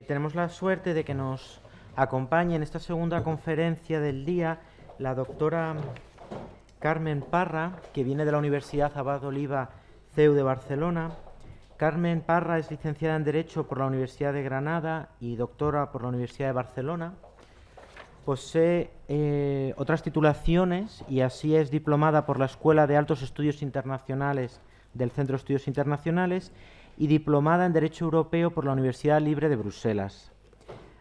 Tenemos la suerte de que nos acompañe en esta segunda conferencia del día la doctora Carmen Parra, que viene de la Universidad Abad Oliba CEU de Barcelona. Carmen Parra es licenciada en Derecho por la Universidad de Granada y doctora por la Universidad de Barcelona. Posee otras titulaciones y así es diplomada por la Escuela de Altos Estudios Internacionales del Centro de Estudios Internacionales y diplomada en Derecho Europeo por la Universidad Libre de Bruselas.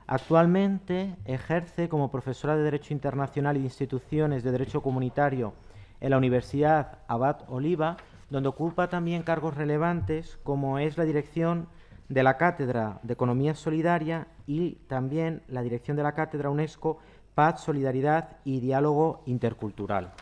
Actualmente ejerce como profesora de Derecho Internacional y de Instituciones de Derecho Comunitario en la Universidad Abad Oliba, donde ocupa también cargos relevantes como es la dirección de la Cátedra de Economía Solidaria y también la dirección de la Cátedra UNESCO Paz, Solidaridad y Diálogo Intercultural.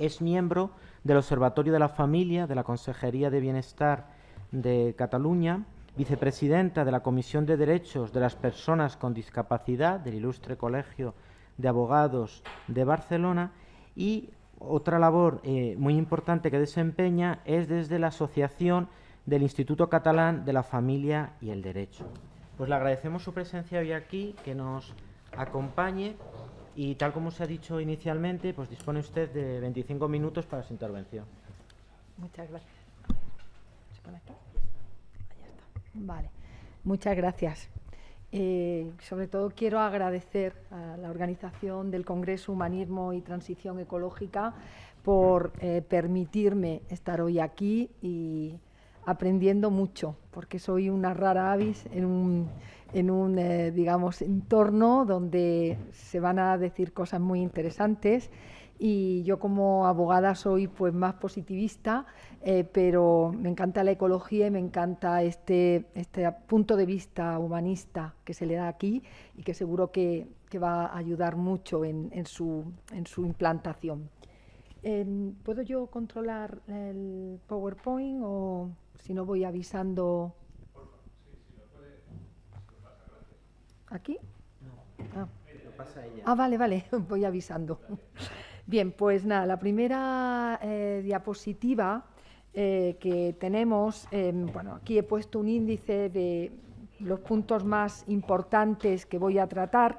Es miembro del Observatorio de la Familia de la Consejería de Bienestar de Cataluña, vicepresidenta de la Comisión de Derechos de las Personas con Discapacidad del Ilustre Colegio de Abogados de Barcelona, y otra labor muy importante que desempeña es desde la Asociación del Instituto Catalán de la Familia y el Derecho. Pues le agradecemos su presencia hoy aquí, que nos acompañe y, tal como se ha dicho inicialmente, pues dispone usted de 25 minutos para su intervención. Muchas gracias. ¿Se pone aquí? Ahí está. Vale. Muchas gracias. Sobre todo quiero agradecer a la organización del Congreso Humanismo y Transición Ecológica por permitirme estar hoy aquí y aprendiendo mucho, porque soy una rara avis en un digamos, entorno donde se van a decir cosas muy interesantes. Y yo como abogada soy pues más positivista, pero me encanta la ecología y me encanta este punto de vista humanista que se le da aquí y que seguro que va a ayudar mucho en su implantación. ¿Puedo yo controlar el PowerPoint o si no voy avisando? ¿Aquí? No, lo pasa ella. Ah, vale, voy avisando. Bien, pues nada, la primera diapositiva que tenemos, bueno, aquí he puesto un índice de los puntos más importantes que voy a tratar.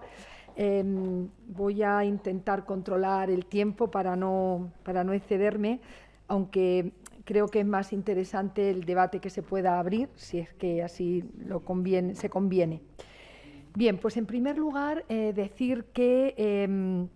Voy a intentar controlar el tiempo para no excederme, aunque creo que es más interesante el debate que se pueda abrir, si es que así se conviene. Bien, pues en primer lugar decir que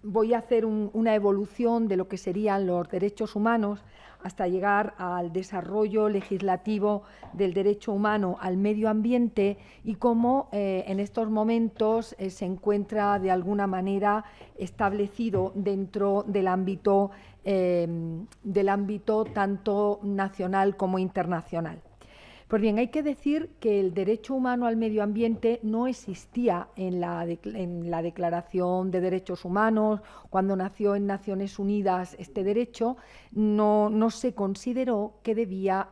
voy a hacer una evolución de lo que serían los derechos humanos hasta llegar al desarrollo legislativo del derecho humano al medio ambiente y cómo en estos momentos se encuentra de alguna manera establecido dentro del ámbito tanto nacional como internacional. Pues bien, hay que decir que el derecho humano al medio ambiente no existía en la Declaración de Derechos Humanos. Cuando nació en Naciones Unidas este derecho, no se consideró que debía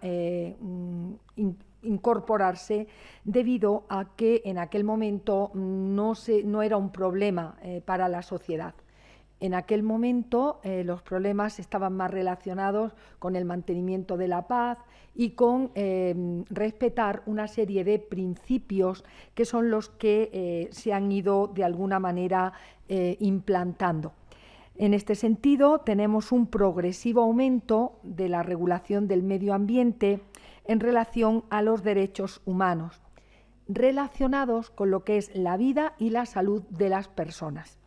incorporarse debido a que en aquel momento no era un problema para la sociedad. En aquel momento los problemas estaban más relacionados con el mantenimiento de la paz y con respetar una serie de principios que son los que se han ido de alguna manera implantando. En este sentido, tenemos un progresivo aumento de la regulación del medio ambiente en relación a los derechos humanos, relacionados con lo que es la vida y la salud de las personas.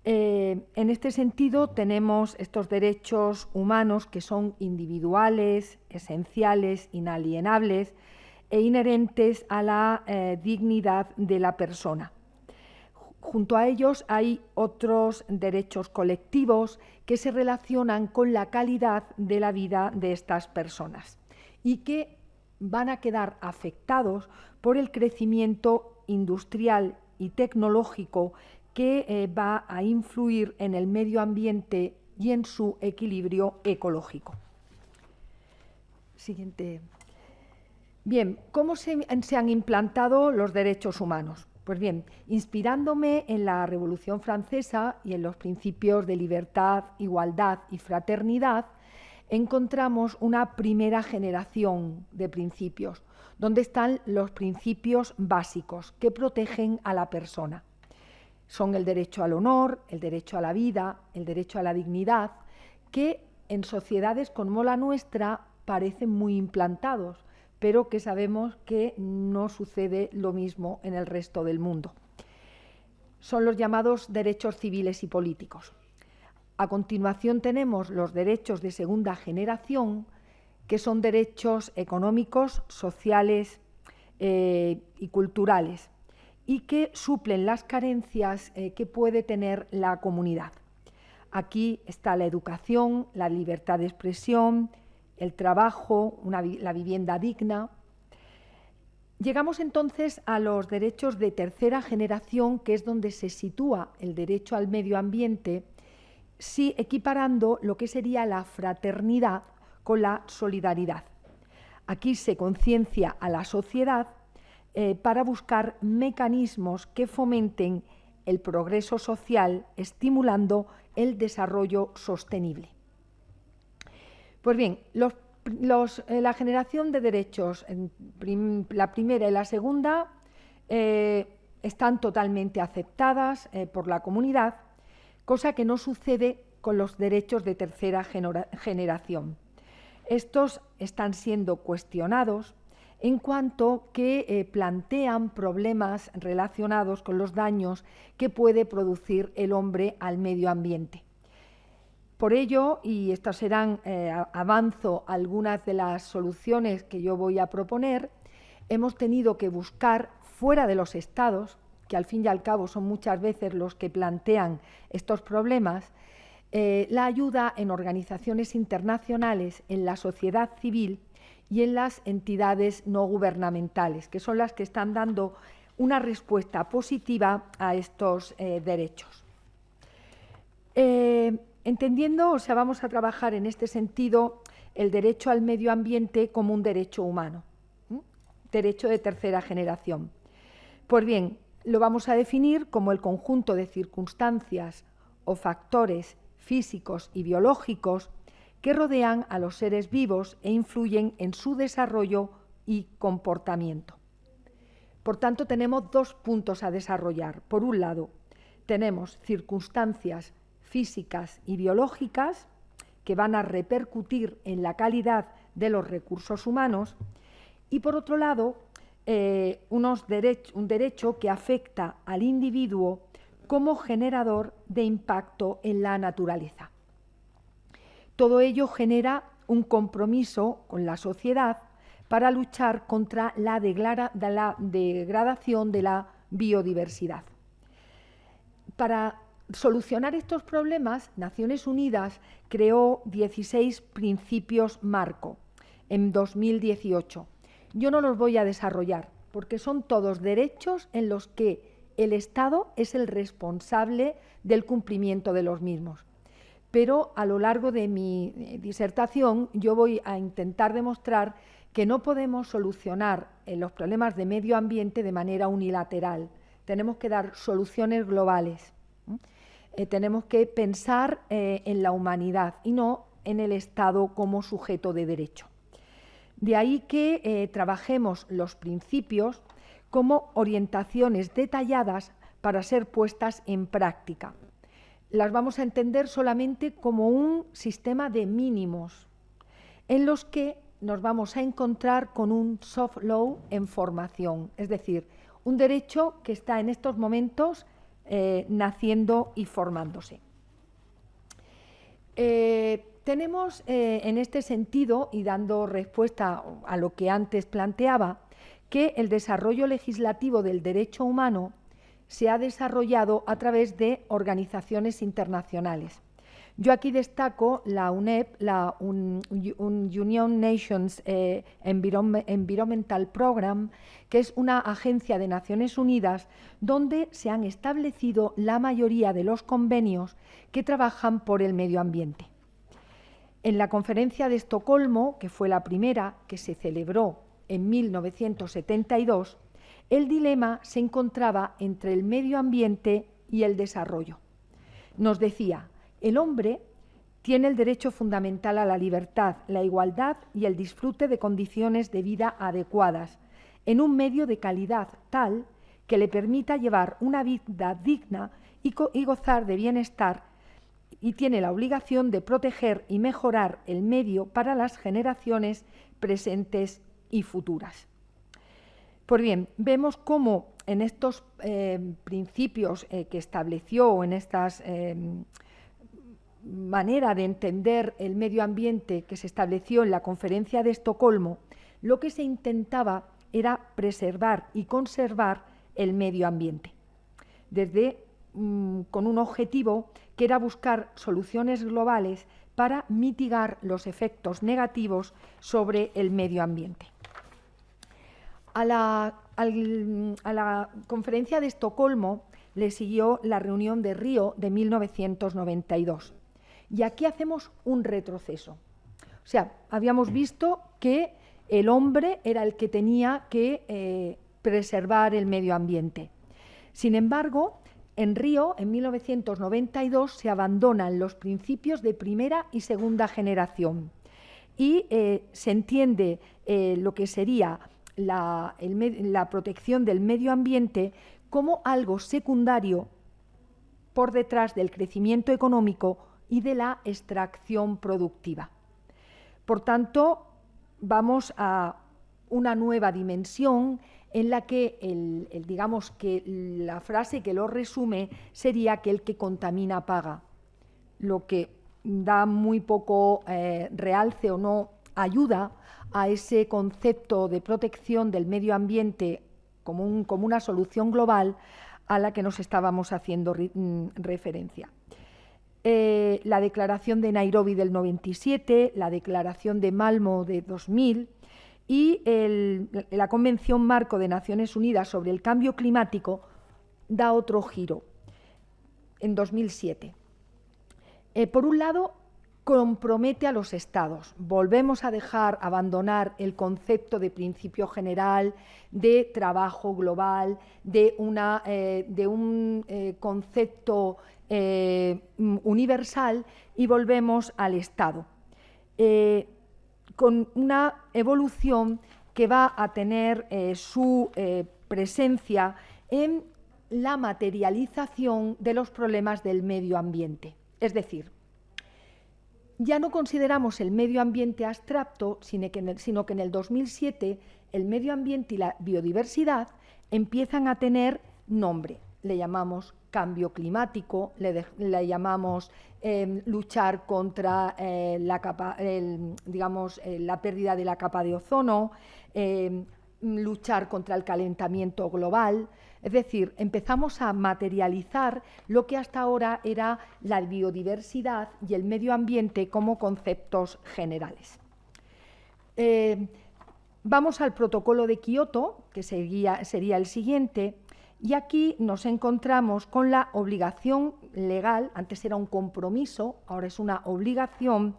En este sentido, tenemos estos derechos humanos que son individuales, esenciales, inalienables e inherentes a la dignidad de la persona. Junto a ellos hay otros derechos colectivos que se relacionan con la calidad de la vida de estas personas y que van a quedar afectados por el crecimiento industrial y tecnológico que va a influir en el medio ambiente y en su equilibrio ecológico. Siguiente. Bien, ¿cómo se han implantado los derechos humanos? Pues bien, inspirándome en la Revolución Francesa y en los principios de libertad, igualdad y fraternidad, encontramos una primera generación de principios, donde están los principios básicos que protegen a la persona. Son el derecho al honor, el derecho a la vida, el derecho a la dignidad, que en sociedades como la nuestra parecen muy implantados, pero que sabemos que no sucede lo mismo en el resto del mundo. Son los llamados derechos civiles y políticos. A continuación tenemos los derechos de segunda generación, que son derechos económicos, sociales y culturales, y que suplen las carencias que puede tener la comunidad. Aquí está la educación, la libertad de expresión, el trabajo, la vivienda digna. Llegamos entonces a los derechos de tercera generación, que es donde se sitúa el derecho al medio ambiente, sí equiparando lo que sería la fraternidad con la solidaridad. Aquí se conciencia a la sociedad para buscar mecanismos que fomenten el progreso social, estimulando el desarrollo sostenible. Pues bien, la generación de derechos, la primera y la segunda, están totalmente aceptadas por la comunidad, cosa que no sucede con los derechos de tercera generación. Estos están siendo cuestionados en cuanto que plantean problemas relacionados con los daños que puede producir el hombre al medio ambiente. Por ello, y estas serán, avanzo, algunas de las soluciones que yo voy a proponer, hemos tenido que buscar fuera de los estados, que al fin y al cabo son muchas veces los que plantean estos problemas, la ayuda en organizaciones internacionales, en la sociedad civil y en las entidades no gubernamentales, que son las que están dando una respuesta positiva a estos derechos. Entendiendo, vamos a trabajar en este sentido el derecho al medio ambiente como un derecho humano, derecho de tercera generación. Pues bien, lo vamos a definir como el conjunto de circunstancias o factores físicos y biológicos que rodean a los seres vivos e influyen en su desarrollo y comportamiento. Por tanto, tenemos dos puntos a desarrollar. Por un lado, tenemos circunstancias físicas y biológicas que van a repercutir en la calidad de los recursos humanos y, por otro lado, un derecho que afecta al individuo como generador de impacto en la naturaleza. Todo ello genera un compromiso con la sociedad para luchar contra la degradación de la biodiversidad. Para solucionar estos problemas, Naciones Unidas creó 16 principios marco en 2018. Yo no los voy a desarrollar porque son todos derechos en los que el Estado es el responsable del cumplimiento de los mismos. Pero a lo largo de mi disertación yo voy a intentar demostrar que no podemos solucionar los problemas de medio ambiente de manera unilateral. Tenemos que dar soluciones globales. Tenemos que pensar en la humanidad y no en el Estado como sujeto de derecho. De ahí que trabajemos los principios como orientaciones detalladas para ser puestas en práctica. Las vamos a entender solamente como un sistema de mínimos en los que nos vamos a encontrar con un soft law en formación, es decir, un derecho que está en estos momentos naciendo y formándose. Tenemos en este sentido, y dando respuesta a lo que antes planteaba, que el desarrollo legislativo del derecho humano se ha desarrollado a través de organizaciones internacionales. Yo aquí destaco la UNEP, la United Nations Environmental Program, que es una agencia de Naciones Unidas donde se han establecido la mayoría de los convenios que trabajan por el medio ambiente. En la Conferencia de Estocolmo, que fue la primera que se celebró en 1972, el dilema se encontraba entre el medio ambiente y el desarrollo. Nos decía, el hombre tiene el derecho fundamental a la libertad, la igualdad y el disfrute de condiciones de vida adecuadas, en un medio de calidad tal que le permita llevar una vida digna y gozar de bienestar, y tiene la obligación de proteger y mejorar el medio para las generaciones presentes y futuras. Pues bien, vemos cómo en estos principios que estableció, en estas manera de entender el medio ambiente que se estableció en la Conferencia de Estocolmo, lo que se intentaba era preservar y conservar el medio ambiente, con un objetivo que era buscar soluciones globales para mitigar los efectos negativos sobre el medio ambiente. A la Conferencia de Estocolmo le siguió la reunión de Río de 1992. Y aquí hacemos un retroceso. O sea, habíamos visto que el hombre era el que tenía que preservar el medio ambiente. Sin embargo, en Río, en 1992, se abandonan los principios de primera y segunda generación y se entiende lo que sería la protección del medio ambiente como algo secundario por detrás del crecimiento económico y de la extracción productiva. Por tanto, vamos a una nueva dimensión en la que digamos que la frase que lo resume sería que el que contamina paga, lo que da muy poco realce o no ayuda a ese concepto de protección del medio ambiente como una solución global a la que nos estábamos haciendo referencia. La Declaración de Nairobi del 97, la Declaración de Malmö de 2000 y la Convención Marco de Naciones Unidas sobre el Cambio Climático da otro giro en 2007. Por un lado, compromete a los Estados. Volvemos a abandonar el concepto de principio general, de trabajo global, de un concepto universal y volvemos al Estado, con una evolución que va a tener su presencia en la materialización de los problemas del medio ambiente. Es decir, ya no consideramos el medio ambiente abstracto, sino que en el 2007 el medio ambiente y la biodiversidad empiezan a tener nombre. Le llamamos cambio climático, le llamamos luchar contra la pérdida de la capa de ozono, luchar contra el calentamiento global. Es decir, empezamos a materializar lo que hasta ahora era la biodiversidad y el medio ambiente como conceptos generales. Vamos al protocolo de Kioto, que sería el siguiente, y aquí nos encontramos con la obligación legal, antes era un compromiso, ahora es una obligación,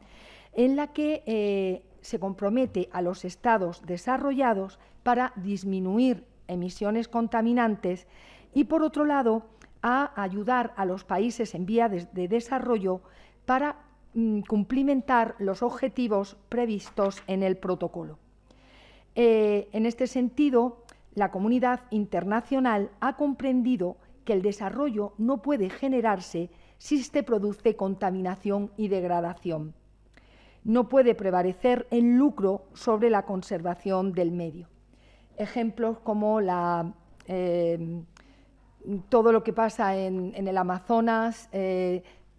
en la que se compromete a los estados desarrollados para disminuir emisiones contaminantes y, por otro lado, a ayudar a los países en vías de desarrollo para cumplimentar los objetivos previstos en el protocolo. En este sentido, la comunidad internacional ha comprendido que el desarrollo no puede generarse si se produce contaminación y degradación. No puede prevalecer el lucro sobre la conservación del medio. Ejemplos como todo lo que pasa en el Amazonas,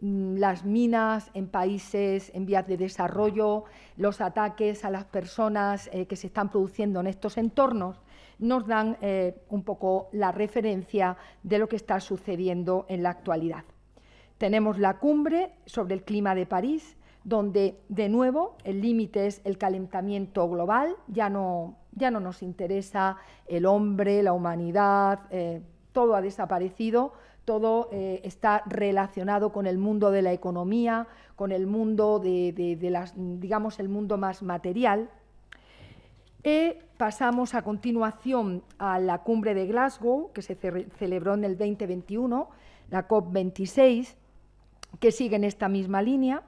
las minas en países en vías de desarrollo, los ataques a las personas que se están produciendo en estos entornos, nos dan un poco la referencia de lo que está sucediendo en la actualidad. Tenemos la cumbre sobre el clima de París, donde de nuevo el límite es el calentamiento global, ya no nos interesa el hombre, la humanidad, todo ha desaparecido, todo está relacionado con el mundo de la economía, con el mundo digamos, el mundo más material. Pasamos a continuación a la cumbre de Glasgow, que se celebró en el 2021, la COP26, que sigue en esta misma línea.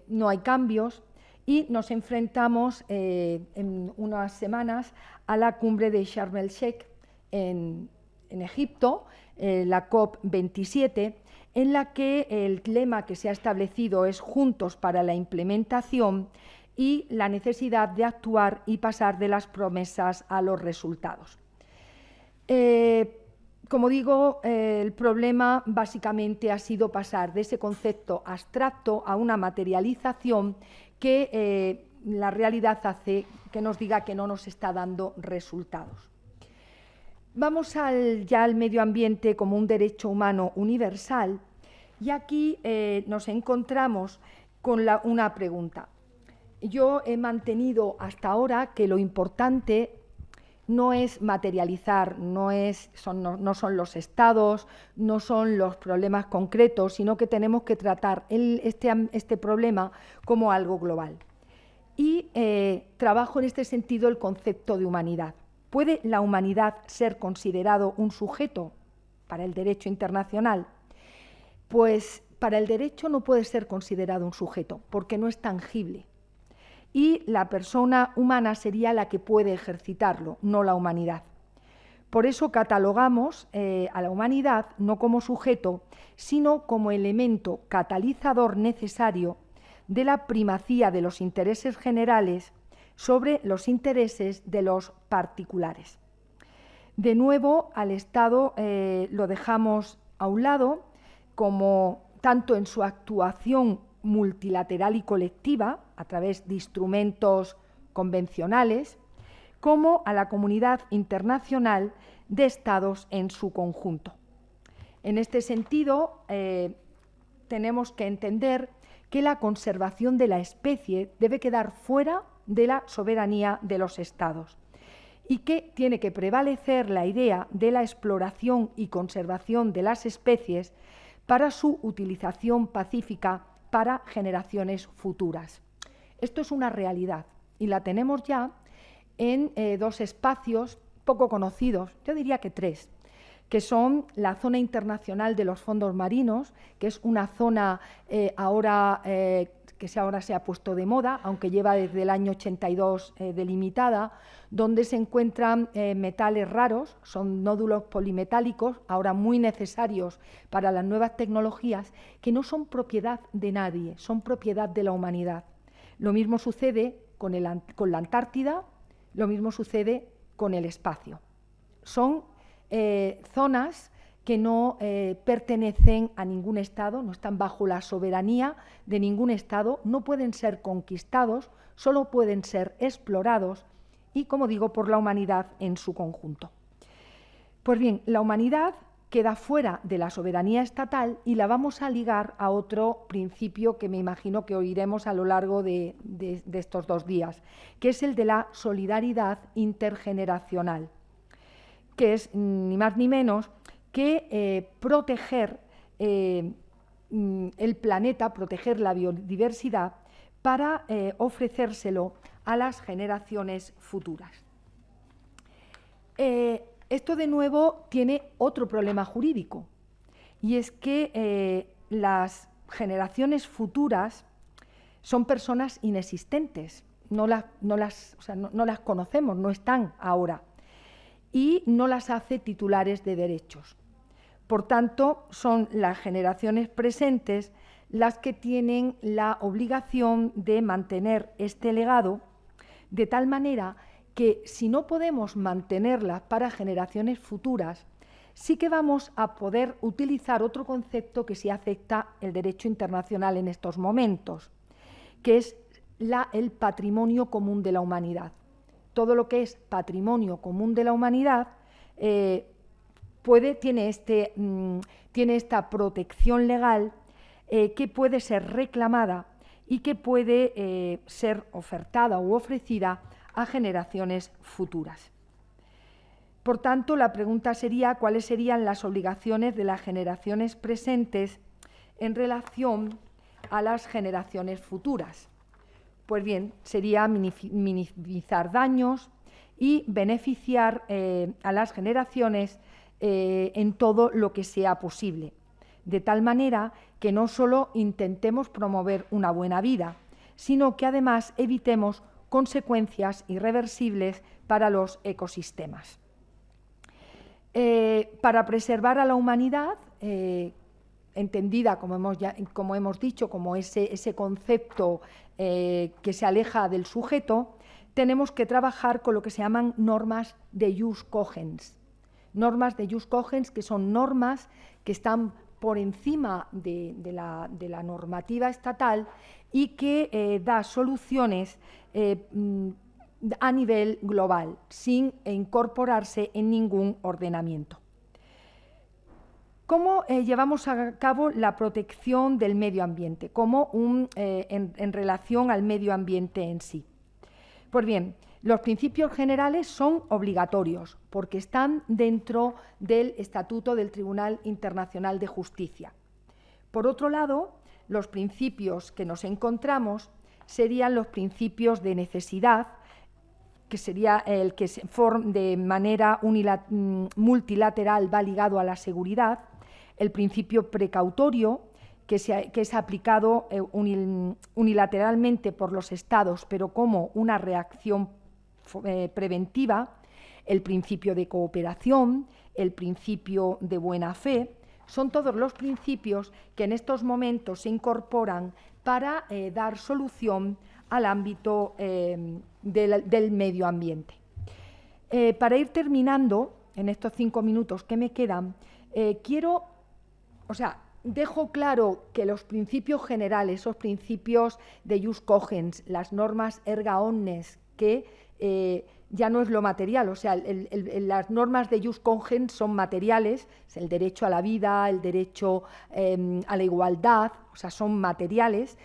No hay cambios y nos enfrentamos en unas semanas a la cumbre de Sharm el Sheikh en Egipto, la COP27, en la que el lema que se ha establecido es Juntos para la implementación y la necesidad de actuar y pasar de las promesas a los resultados. Como digo, el problema básicamente ha sido pasar de ese concepto abstracto a una materialización que la realidad hace que nos diga que no nos está dando resultados. Vamos ya al medio ambiente como un derecho humano universal y aquí nos encontramos con una pregunta. Yo he mantenido hasta ahora que lo importante no es materializar, no son los estados, no son los problemas concretos, sino que tenemos que tratar este problema como algo global. Y trabajo en este sentido el concepto de humanidad. ¿Puede la humanidad ser considerado un sujeto para el derecho internacional? Pues para el derecho no puede ser considerado un sujeto, porque no es tangible. Y la persona humana sería la que puede ejercitarlo, no la humanidad. Por eso catalogamos a la humanidad no como sujeto, sino como elemento catalizador necesario de la primacía de los intereses generales sobre los intereses de los particulares. De nuevo, al Estado lo dejamos a un lado, como tanto en su actuación multilateral y colectiva, a través de instrumentos convencionales, como a la comunidad internacional de Estados en su conjunto. En este sentido, tenemos que entender que la conservación de la especie debe quedar fuera de la soberanía de los Estados y que tiene que prevalecer la idea de la exploración y conservación de las especies para su utilización pacífica para generaciones futuras. Esto es una realidad y la tenemos ya en dos espacios poco conocidos, yo diría que tres, que son la zona internacional de los fondos marinos, que es una zona que ahora se ha puesto de moda, aunque lleva desde el año 82 delimitada, donde se encuentran metales raros, son nódulos polimetálicos, ahora muy necesarios para las nuevas tecnologías, que no son propiedad de nadie, son propiedad de la humanidad. Lo mismo sucede con la Antártida, lo mismo sucede con el espacio. Son zonas que no pertenecen a ningún Estado, no están bajo la soberanía de ningún Estado, no pueden ser conquistados, solo pueden ser explorados y, como digo, por la humanidad en su conjunto. Pues bien, la humanidad queda fuera de la soberanía estatal y la vamos a ligar a otro principio que me imagino que oiremos a lo largo de estos 2 días, que es el de la solidaridad intergeneracional, que es ni más ni menos que proteger el planeta, proteger la biodiversidad para ofrecérselo a las generaciones futuras. Esto de nuevo tiene otro problema jurídico y es que las generaciones futuras son personas inexistentes, no las conocemos, no están ahora y no las hace titulares de derechos. Por tanto, son las generaciones presentes las que tienen la obligación de mantener este legado de tal manera que si no podemos mantenerlas para generaciones futuras, sí que vamos a poder utilizar otro concepto que sí afecta el derecho internacional en estos momentos, que es el patrimonio común de la humanidad. Todo lo que es patrimonio común de la humanidad tiene esta protección legal que puede ser reclamada y que puede ser ofertada u ofrecida a generaciones futuras. Por tanto, la pregunta sería cuáles serían las obligaciones de las generaciones presentes en relación a las generaciones futuras. Pues bien, sería minimizar daños y beneficiar a las generaciones en todo lo que sea posible, de tal manera que no solo intentemos promover una buena vida, sino que además evitemos consecuencias irreversibles para los ecosistemas. Para preservar a la humanidad, entendida, como hemos dicho, como ese concepto que se aleja del sujeto, tenemos que trabajar con lo que se llaman normas de jus cogens. Normas de jus cogens, que son normas que están por encima de la normativa estatal y que da soluciones a nivel global, sin incorporarse en ningún ordenamiento. ¿Cómo llevamos a cabo la protección del medio ambiente? En relación al medio ambiente en sí. Pues bien, los principios generales son obligatorios porque están dentro del Estatuto del Tribunal Internacional de Justicia. Por otro lado, los principios que nos encontramos serían los principios de necesidad, que sería el que de manera multilateral va ligado a la seguridad, el principio precautorio, que es aplicado unilateralmente por los Estados, pero como una reacción preventiva, el principio de cooperación, el principio de buena fe, son todos los principios que en estos momentos se incorporan para dar solución al ámbito del medio ambiente. Para ir terminando, en estos 5 minutos que me quedan, dejo claro que los principios generales, esos principios de jus cogens, las normas erga omnes, que ya no es lo material, las normas de jus cogens son materiales, es el derecho a la vida, el derecho a la igualdad, son materiales,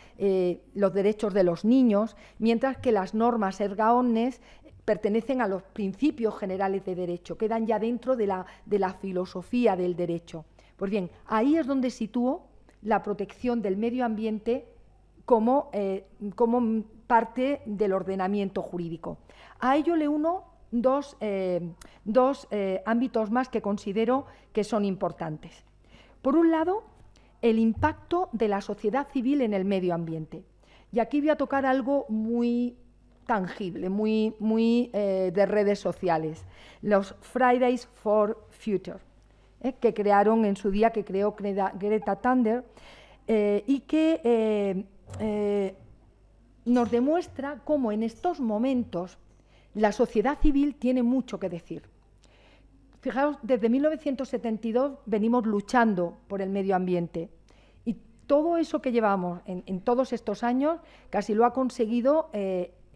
los derechos de los niños, mientras que las normas erga omnes pertenecen a los principios generales de derecho, quedan ya dentro de la filosofía del derecho. Pues bien, ahí es donde sitúo la protección del medio ambiente como parte del ordenamiento jurídico. A ello le uno dos ámbitos más que considero que son importantes. Por un lado, el impacto de la sociedad civil en el medio ambiente. Y aquí voy a tocar algo muy tangible, muy de redes sociales, los Fridays for Future, que crearon en su día, que creó Greta Thunberg, y que nos demuestra cómo en estos momentos la sociedad civil tiene mucho que decir. Fijaos, desde 1972 venimos luchando por el medio ambiente y todo eso que llevamos en todos estos años casi lo ha conseguido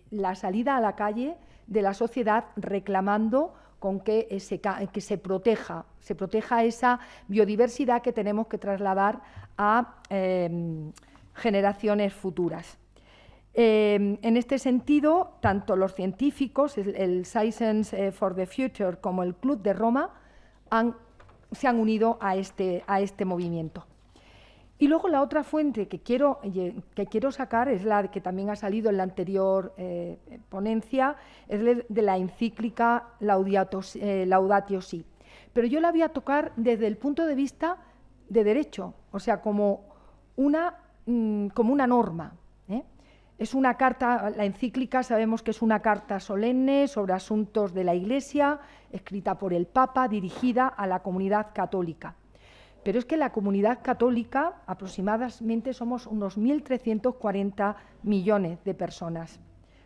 la salida a la calle de la sociedad reclamando con que se proteja esa biodiversidad que tenemos que trasladar a generaciones futuras. En este sentido, tanto los científicos, el Science for the Future, como el Club de Roma, se han unido a este movimiento. Y luego la otra fuente que quiero sacar es la que también ha salido en la anterior ponencia, es de la encíclica Laudatio Si. Pero yo la voy a tocar desde el punto de vista de derecho, como una norma. Es una carta, la encíclica sabemos que es una carta solemne sobre asuntos de la Iglesia, escrita por el Papa, dirigida a la comunidad católica. Pero es que la comunidad católica aproximadamente somos unos 1.340 millones de personas.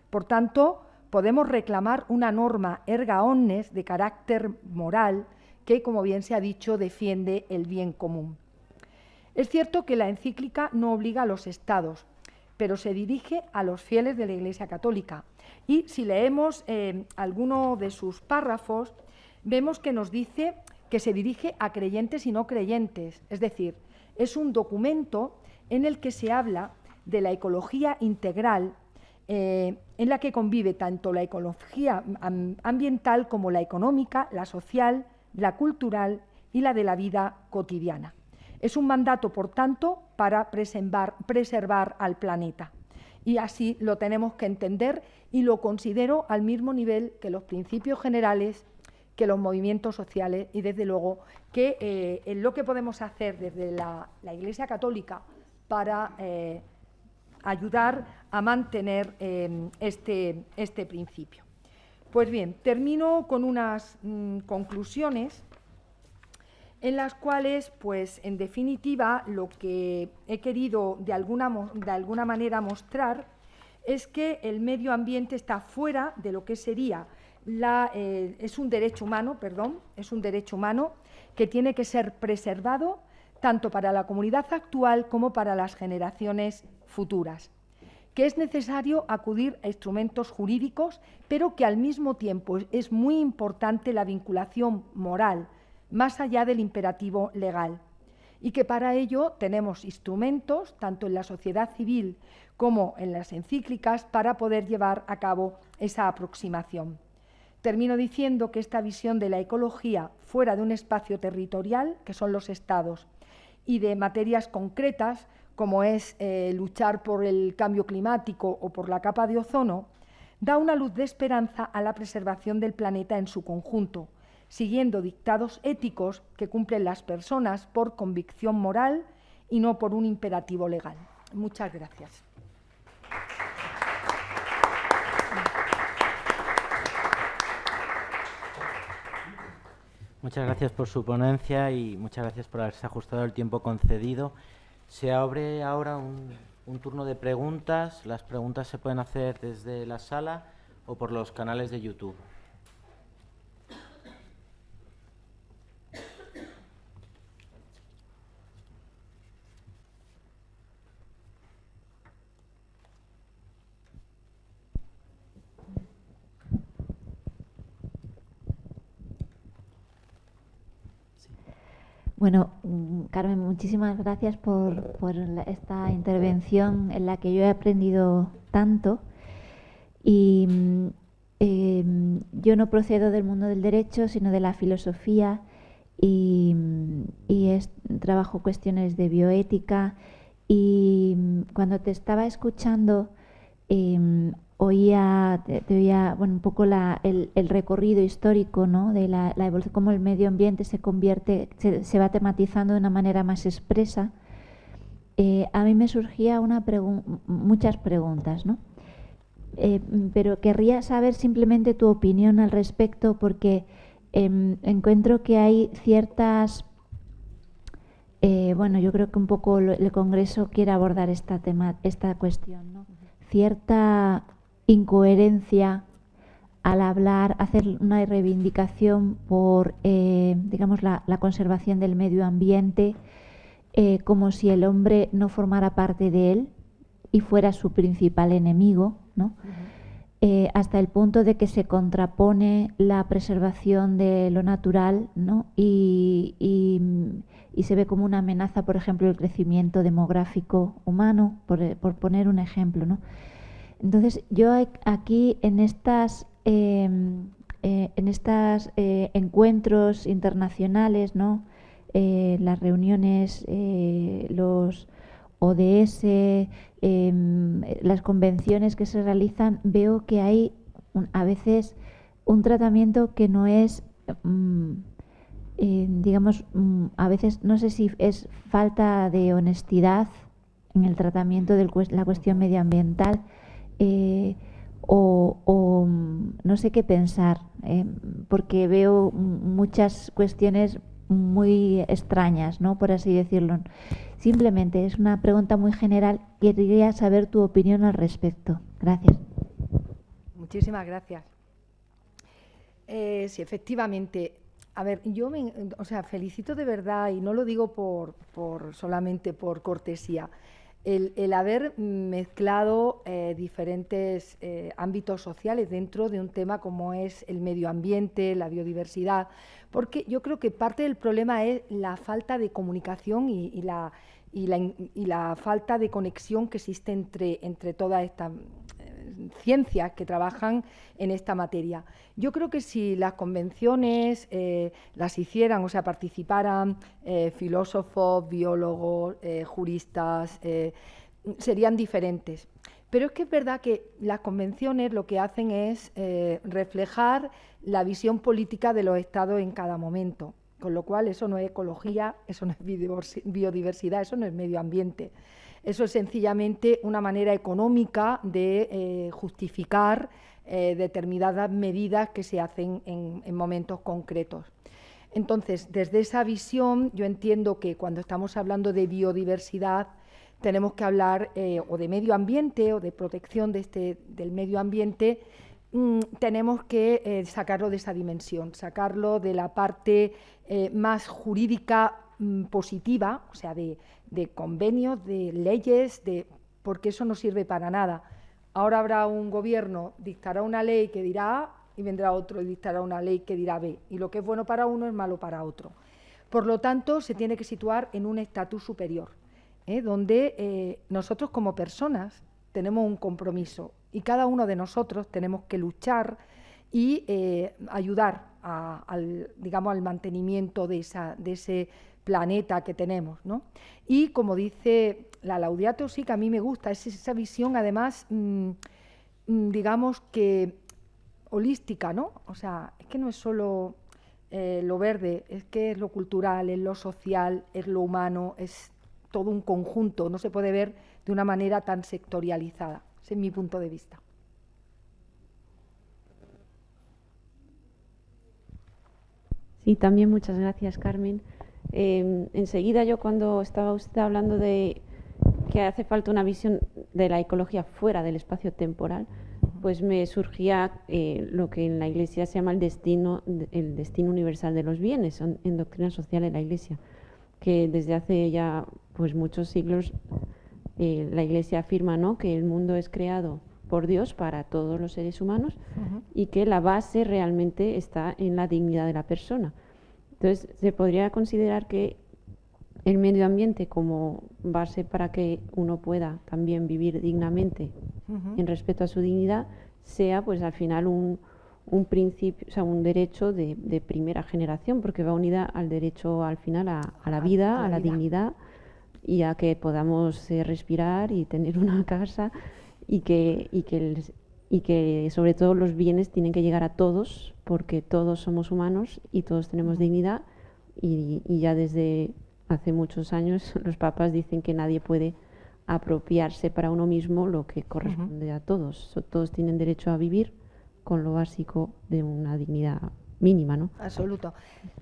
Por tanto, podemos reclamar una norma erga omnes de carácter moral que, como bien se ha dicho, defiende el bien común. Es cierto que la encíclica no obliga a los estados, pero se dirige a los fieles de la Iglesia Católica. Y si leemos alguno de sus párrafos, vemos que nos dice que se dirige a creyentes y no creyentes. Es decir, es un documento en el que se habla de la ecología integral, en la que convive tanto la ecología ambiental como la económica, la social, la cultural y la de la vida cotidiana. Es un mandato, por tanto, para preservar al planeta. Y así lo tenemos que entender y lo considero al mismo nivel que los principios generales, que los movimientos sociales y, desde luego, que lo que podemos hacer desde la Iglesia Católica para ayudar a mantener este principio. Pues bien, termino con unas conclusiones en las cuales, pues, en definitiva, lo que he querido de alguna manera mostrar es que el medio ambiente está fuera de lo que sería es un derecho humano que tiene que ser preservado tanto para la comunidad actual como para las generaciones futuras, que es necesario acudir a instrumentos jurídicos, pero que al mismo tiempo es muy importante la vinculación moral, más allá del imperativo legal, y que para ello tenemos instrumentos, tanto en la sociedad civil como en las encíclicas, para poder llevar a cabo esa aproximación. Termino diciendo que esta visión de la ecología fuera de un espacio territorial, que son los estados, y de materias concretas, como es luchar por el cambio climático o por la capa de ozono, da una luz de esperanza a la preservación del planeta en su conjunto, siguiendo dictados éticos que cumplen las personas por convicción moral y no por un imperativo legal. Muchas gracias. Muchas gracias por su ponencia y muchas gracias por haberse ajustado el tiempo concedido. Se abre ahora un turno de preguntas. Las preguntas se pueden hacer desde la sala o por los canales de YouTube. Bueno, Carmen, muchísimas gracias por esta intervención en la que yo he aprendido tanto. Y yo no procedo del mundo del derecho, sino de la filosofía y trabajo cuestiones de bioética. Y cuando te estaba escuchando, oía un poco el recorrido histórico, ¿no?, de la evolución, cómo el medio ambiente se va tematizando de una manera más expresa. A mí me surgía muchas preguntas, ¿no? Pero querría saber simplemente tu opinión al respecto, porque encuentro que hay ciertas... yo creo que un poco el Congreso quiere abordar esta cuestión, ¿no? Cierta incoherencia al hacer una reivindicación por, la conservación del medio ambiente, como si el hombre no formara parte de él y fuera su principal enemigo, ¿no? Hasta el punto de que se contrapone la preservación de lo natural, ¿no? y se ve como una amenaza, por ejemplo, el crecimiento demográfico humano, por poner un ejemplo, ¿no? Entonces, yo aquí en estos encuentros internacionales, ¿no?, las reuniones, los ODS, las convenciones que se realizan, veo que hay a veces un tratamiento que no es, a veces no sé si es falta de honestidad en el tratamiento de la cuestión medioambiental, o no sé qué pensar, porque veo muchas cuestiones muy extrañas, ¿no?, por así decirlo. Simplemente es una pregunta muy general. Quería saber tu opinión al respecto. Gracias. Muchísimas gracias. Sí, efectivamente. A ver, yo felicito de verdad, y no lo digo solamente por cortesía, el haber mezclado diferentes ámbitos sociales dentro de un tema como es el medio ambiente, la biodiversidad, porque yo creo que parte del problema es la falta de comunicación y la falta de conexión que existe entre todas estas ciencias que trabajan en esta materia. Yo creo que si las convenciones las hicieran, participaran filósofos, biólogos, juristas, serían diferentes. Pero es que es verdad que las convenciones lo que hacen es reflejar la visión política de los estados en cada momento. Con lo cual eso no es ecología, eso no es biodiversidad, eso no es medio ambiente. Eso es sencillamente una manera económica de justificar determinadas medidas que se hacen en momentos concretos. Entonces, desde esa visión, yo entiendo que cuando estamos hablando de biodiversidad, tenemos que hablar o de medio ambiente o de protección del medio ambiente, tenemos que sacarlo de esa dimensión, sacarlo de la parte más jurídica positiva, o sea, de convenios, de leyes, porque eso no sirve para nada. Ahora habrá un gobierno, dictará una ley que dirá A y vendrá otro y dictará una ley que dirá B. Y lo que es bueno para uno es malo para otro. Por lo tanto, se tiene que situar en un estatus superior, donde nosotros como personas tenemos un compromiso y cada uno de nosotros tenemos que luchar y ayudar al mantenimiento de ese planeta que tenemos, ¿no? Y como dice la Laudato Si, que a mí me gusta, es esa visión además, digamos que holística, ¿no? O sea, es que no es solo lo verde, es que es lo cultural, es lo social, es lo humano, es todo un conjunto, no se puede ver de una manera tan sectorializada. Ese es mi punto de vista. Sí, también muchas gracias, Carmen. Enseguida yo, cuando estaba usted hablando de que hace falta una visión de la ecología fuera del espacio temporal, pues me surgía lo que en la Iglesia se llama el destino universal de los bienes, en doctrina social de la Iglesia, que desde hace ya pues muchos siglos la Iglesia afirma, ¿no?, que el mundo es creado por Dios para todos los seres humanos y que la base realmente está en la dignidad de la persona. Entonces, se podría considerar que el medio ambiente como base para que uno pueda también vivir dignamente en respeto a su dignidad sea, pues al final un principio, o sea, un derecho de primera generación, porque va unida al derecho al final a la vida, a la dignidad y a que podamos respirar y tener una casa y que sobre todo los bienes tienen que llegar a todos, porque todos somos humanos y todos tenemos dignidad y ya desde hace muchos años los papas dicen que nadie puede apropiarse para uno mismo lo que corresponde a todos. Todos tienen derecho a vivir con lo básico de una dignidad mínima, ¿no? Absoluto.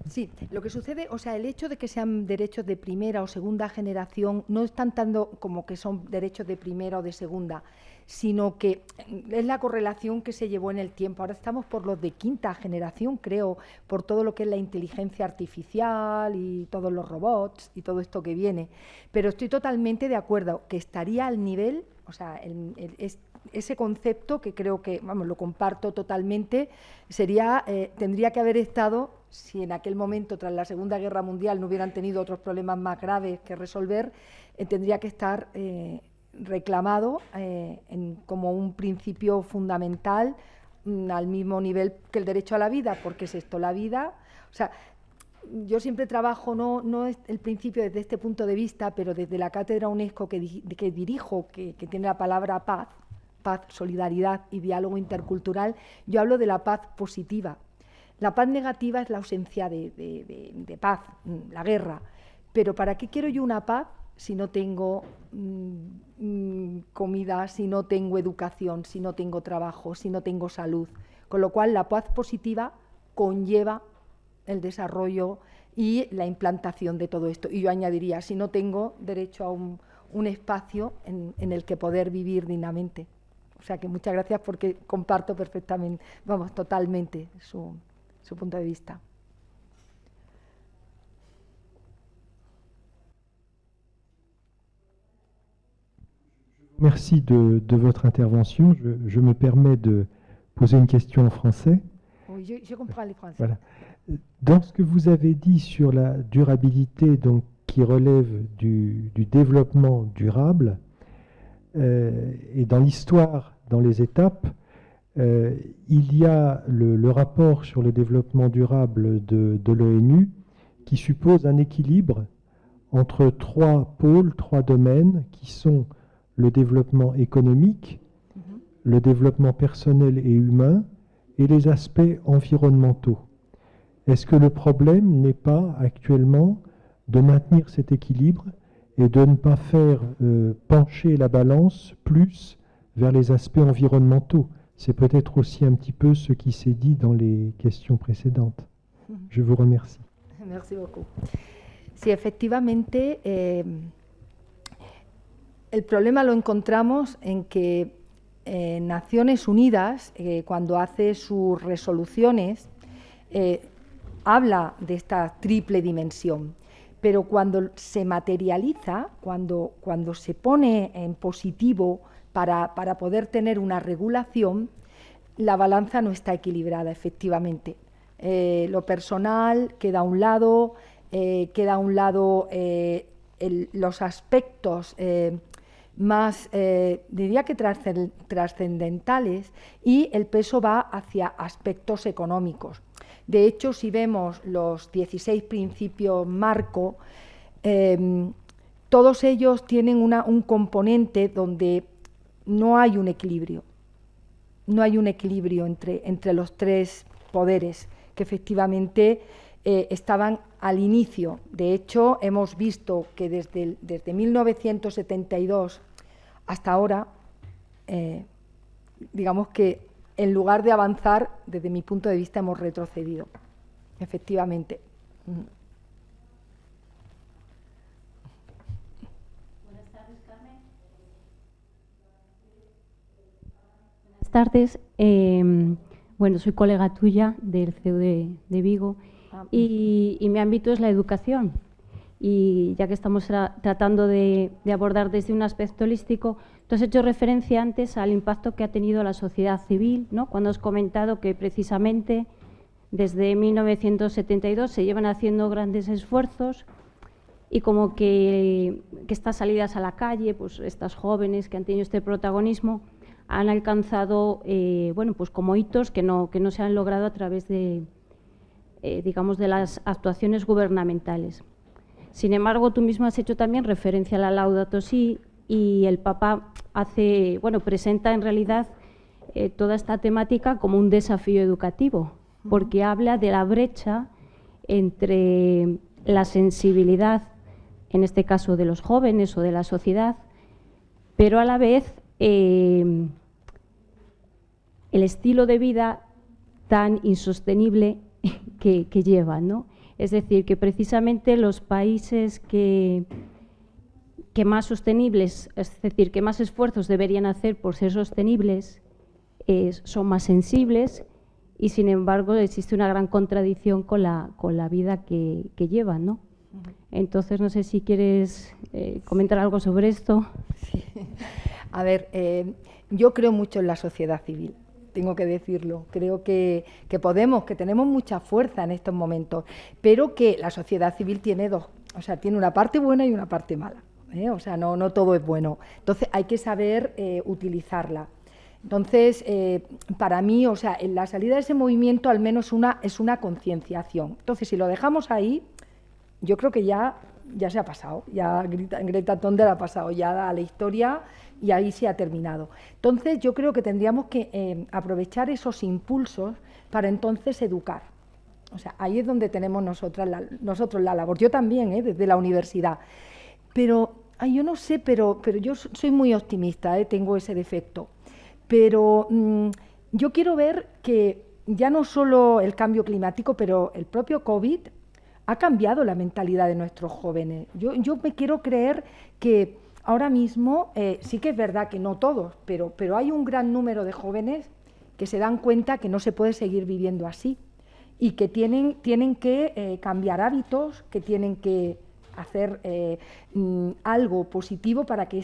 Sí, lo que sucede, o sea, el hecho de que sean derechos de primera o segunda generación no es tanto como que son derechos de primera o de segunda, sino que es la correlación que se llevó en el tiempo. Ahora estamos por los de quinta generación, creo, por todo lo que es la inteligencia artificial y todos los robots y todo esto que viene. Pero estoy totalmente de acuerdo que estaría al nivel, o sea, ese concepto que creo que, vamos, lo comparto totalmente, tendría que haber estado, si en aquel momento, tras la Segunda Guerra Mundial, no hubieran tenido otros problemas más graves que resolver, tendría que estar reclamado como un principio fundamental al mismo nivel que el derecho a la vida, porque es esto, la vida, o sea, yo siempre trabajo, no es el principio desde este punto de vista, pero desde la cátedra UNESCO que dirijo, que tiene la palabra paz, solidaridad y diálogo intercultural, yo hablo de la paz positiva. La paz negativa es la ausencia de paz, la guerra. Pero ¿para qué quiero yo una paz si no tengo comida, si no tengo educación, si no tengo trabajo, si no tengo salud? Con lo cual la paz positiva conlleva el desarrollo y la implantación de todo esto. Y yo añadiría, si no tengo derecho a un espacio en el que poder vivir dignamente. O sea que muchas gracias, porque comparto perfectamente, vamos, totalmente su punto de vista. Merci de votre intervention. Je me permets de poser une question en français. Oui, je comprends les français. Voilà. Dans ce que vous avez dit sur la durabilité, donc, qui relève du développement durable, et dans l'histoire, dans les étapes, il y a le rapport sur le développement durable de l'ONU qui suppose un équilibre entre trois pôles, trois domaines qui sont le développement économique, le développement personnel et humain et les aspects environnementaux. Est-ce que le problème n'est pas actuellement de maintenir cet équilibre et de ne pas faire pencher la balance plus vers les aspects environnementaux? C'est peut-être aussi un petit peu ce qui s'est dit dans les questions précédentes. Je vous remercie. Merci beaucoup. Sí, efectivamente, el problema lo encontramos en que Naciones Unidas, cuando hace sus resoluciones, habla de esta triple dimensión, pero cuando se materializa, cuando se pone en positivo para poder tener una regulación, la balanza no está equilibrada, efectivamente. Lo personal queda a un lado, los aspectos más, diría que trascendentales, y el peso va hacia aspectos económicos. De hecho, si vemos los 16 principios marco, todos ellos tienen un componente donde no hay un equilibrio. No hay un equilibrio entre los tres poderes que efectivamente estaban al inicio. De hecho, hemos visto que desde 1972 hasta ahora, digamos que en lugar de avanzar, desde mi punto de vista, hemos retrocedido, efectivamente. Buenas tardes, Carmen. Buenas tardes. Bueno, soy colega tuya del CEU de Vigo y mi ámbito es la educación. Y ya que estamos tratando de abordar desde un aspecto holístico, tú has hecho referencia antes al impacto que ha tenido la sociedad civil, ¿no? Cuando has comentado que precisamente desde 1972 se llevan haciendo grandes esfuerzos y como que estas salidas a la calle, pues estas jóvenes que han tenido este protagonismo, han alcanzado, bueno, pues como hitos que no se han logrado a través de, digamos, de las actuaciones gubernamentales. Sin embargo, tú mismo has hecho también referencia a la Laudato Si y el Papa presenta en realidad toda esta temática como un desafío educativo, porque habla de la brecha entre la sensibilidad, en este caso de los jóvenes o de la sociedad, pero a la vez el estilo de vida tan insostenible que llevan, ¿no? Es decir, que precisamente los países que más sostenibles, es decir, que más esfuerzos deberían hacer por ser sostenibles, son más sensibles y, sin embargo, existe una gran contradicción con la vida que llevan, ¿no? Entonces, no sé si quieres comentar algo sobre esto. Sí. A ver, yo creo mucho en la sociedad civil. Tengo que decirlo, creo que tenemos mucha fuerza en estos momentos, pero que la sociedad civil tiene tiene una parte buena y una parte mala, o sea, no todo es bueno. Entonces hay que saber utilizarla. Entonces, para mí, o sea, en la salida de ese movimiento al menos es una concienciación. Entonces, si lo dejamos ahí, yo creo que ya se ha pasado, ya Greta Thunberg ha pasado ya a la historia y ahí se ha terminado. Entonces yo creo que tendríamos que aprovechar esos impulsos para entonces educar. O sea, ahí es donde tenemos nosotros la labor. Yo también, desde la universidad. Pero, yo no sé, pero yo soy muy optimista, tengo ese defecto. Pero yo quiero ver que ya no solo el cambio climático, pero el propio COVID ha cambiado la mentalidad de nuestros jóvenes. Yo me quiero creer que ahora mismo, sí que es verdad que no todos, pero hay un gran número de jóvenes que se dan cuenta que no se puede seguir viviendo así y que tienen que cambiar hábitos, que tienen que hacer algo positivo para que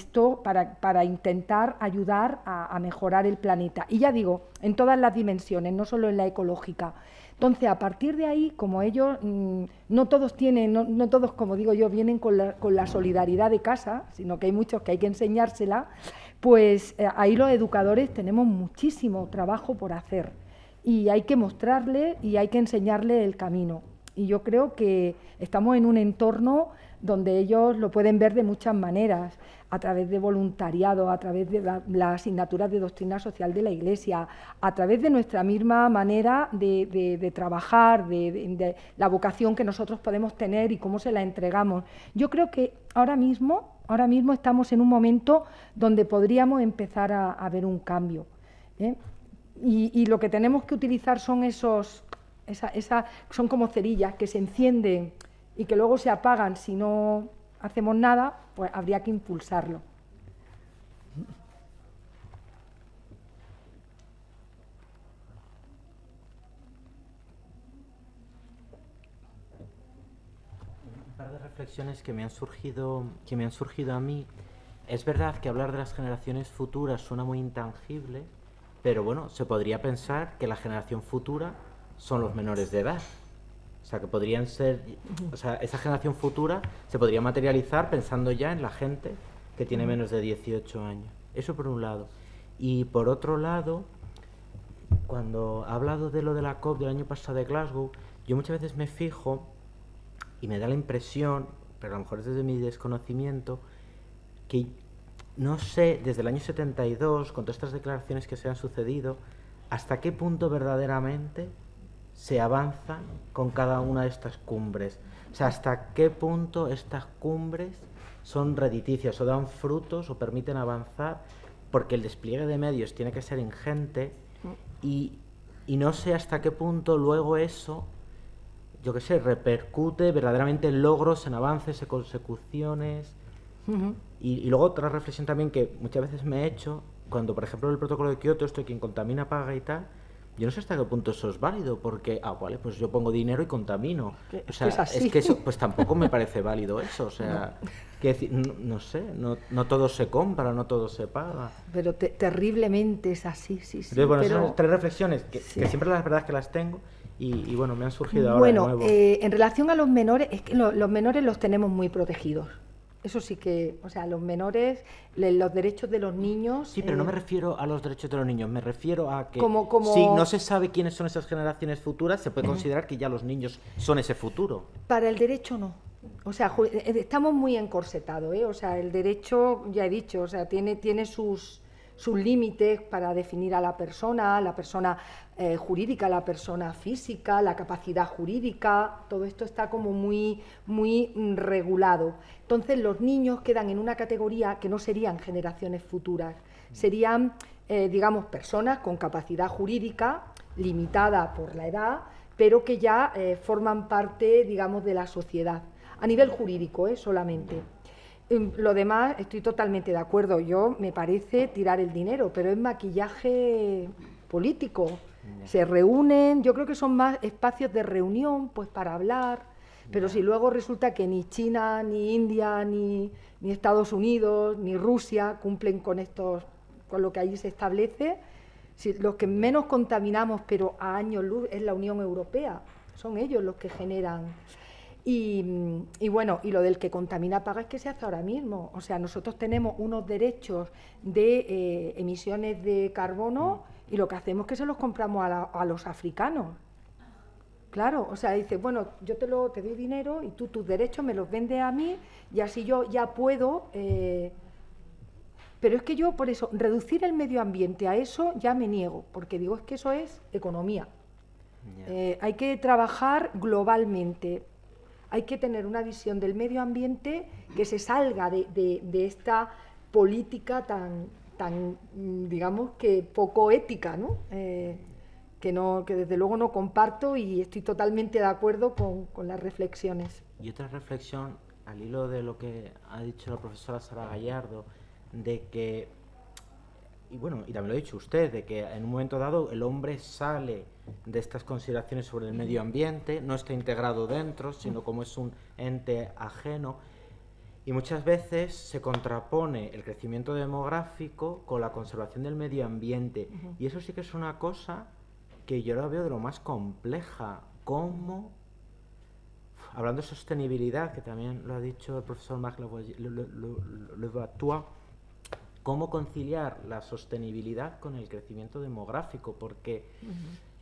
para intentar ayudar a mejorar el planeta. Y ya digo, en todas las dimensiones, no solo en la ecológica. Entonces, a partir de ahí, como ellos, no todos, como digo yo, vienen con la solidaridad de casa, sino que hay muchos que hay que enseñársela, pues ahí los educadores tenemos muchísimo trabajo por hacer y hay que mostrarle y hay que enseñarle el camino. Y yo creo que estamos en un entorno donde ellos lo pueden ver de muchas maneras, a través de voluntariado, a través de las asignaturas de doctrina social de la Iglesia, a través de nuestra misma manera de trabajar, de la vocación que nosotros podemos tener y cómo se la entregamos. Yo creo que ahora mismo estamos en un momento donde podríamos empezar a ver un cambio, ¿eh? Y lo que tenemos que utilizar son son como cerillas que se encienden y que luego se apagan si no hacemos nada, pues habría que impulsarlo. Un par de reflexiones que me han surgido a mí. Es verdad que hablar de las generaciones futuras suena muy intangible, pero bueno, se podría pensar que la generación futura son los menores de edad. O sea, que podrían ser, o sea, esa generación futura se podría materializar pensando ya en la gente que tiene menos de 18 años. Eso por un lado. Y por otro lado, cuando ha hablado de lo de la COP del año pasado de Glasgow, yo muchas veces me fijo y me da la impresión, pero a lo mejor es desde mi desconocimiento, que no sé, desde el año 72, con todas estas declaraciones que se han sucedido, hasta qué punto verdaderamente se avanza con cada una de estas cumbres. O sea, hasta qué punto estas cumbres son rediticias o dan frutos o permiten avanzar, porque el despliegue de medios tiene que ser ingente y no sé hasta qué punto luego eso, yo qué sé, repercute verdaderamente en logros, en avances, en consecuciones. Y luego otra reflexión también que muchas veces me he hecho, cuando por ejemplo en el protocolo de Kioto, esto de quien contamina paga y tal, yo no sé hasta qué punto eso es válido, porque, vale, pues yo pongo dinero y contamino. O sea, es que eso, pues tampoco me parece válido eso, o sea, que decir, no sé, no todo se compra, no todo se paga. Pero terriblemente es así, sí. Entonces, bueno, pero... son tres reflexiones que siempre la verdad es que las tengo y bueno, me han surgido ahora bueno, de nuevo. En relación a los menores, es que los menores los tenemos muy protegidos. Eso sí que, o sea, los menores, los derechos de los niños... Sí, pero no me refiero a los derechos de los niños, me refiero a que como... si no se sabe quiénes son esas generaciones futuras, se puede considerar que ya los niños son ese futuro. Para el derecho no. O sea, estamos muy encorsetados, ¿eh? O sea, el derecho, ya he dicho, o sea, tiene sus límites para definir a la persona jurídica, la persona física, la capacidad jurídica, todo esto está como muy regulado. Entonces los niños quedan en una categoría que no serían generaciones futuras, serían, digamos, personas con capacidad jurídica limitada por la edad, pero que ya forman parte, digamos, de la sociedad, a nivel jurídico, solamente. Lo demás, estoy totalmente de acuerdo. Yo me parece tirar el dinero, pero es maquillaje político. Se reúnen, yo creo que son más espacios de reunión, pues para hablar, pero si luego resulta que ni China, ni India, ni Estados Unidos, ni Rusia cumplen con lo que allí se establece, si los que menos contaminamos, pero a años luz, es la Unión Europea, son ellos los que generan. Y bueno, y lo del que contamina paga es que se hace ahora mismo. O sea, nosotros tenemos unos derechos de emisiones de carbono y lo que hacemos es que se los compramos a los africanos. Claro, o sea, dice, bueno, yo te doy dinero y tú tus derechos me los vendes a mí y así yo ya puedo... pero es que yo, por eso, reducir el medio ambiente a eso ya me niego, porque digo, es que eso es economía. Hay que trabajar globalmente. Hay que tener una visión del medio ambiente que se salga de esta política tan, digamos, que poco ética, ¿no? Que desde luego no comparto y estoy totalmente de acuerdo con las reflexiones. Y otra reflexión, al hilo de lo que ha dicho la profesora Sara Gallardo, de que, y bueno, y también lo ha dicho usted, de que en un momento dado el hombre sale de estas consideraciones sobre el medio ambiente, no está integrado dentro, sino como es un ente ajeno, y muchas veces se contrapone el crecimiento demográfico con la conservación del medio ambiente, y eso sí que es una cosa que yo la veo de lo más compleja, como, hablando de sostenibilidad, que también lo ha dicho el profesor Marc Levatois, cómo conciliar la sostenibilidad con el crecimiento demográfico, porque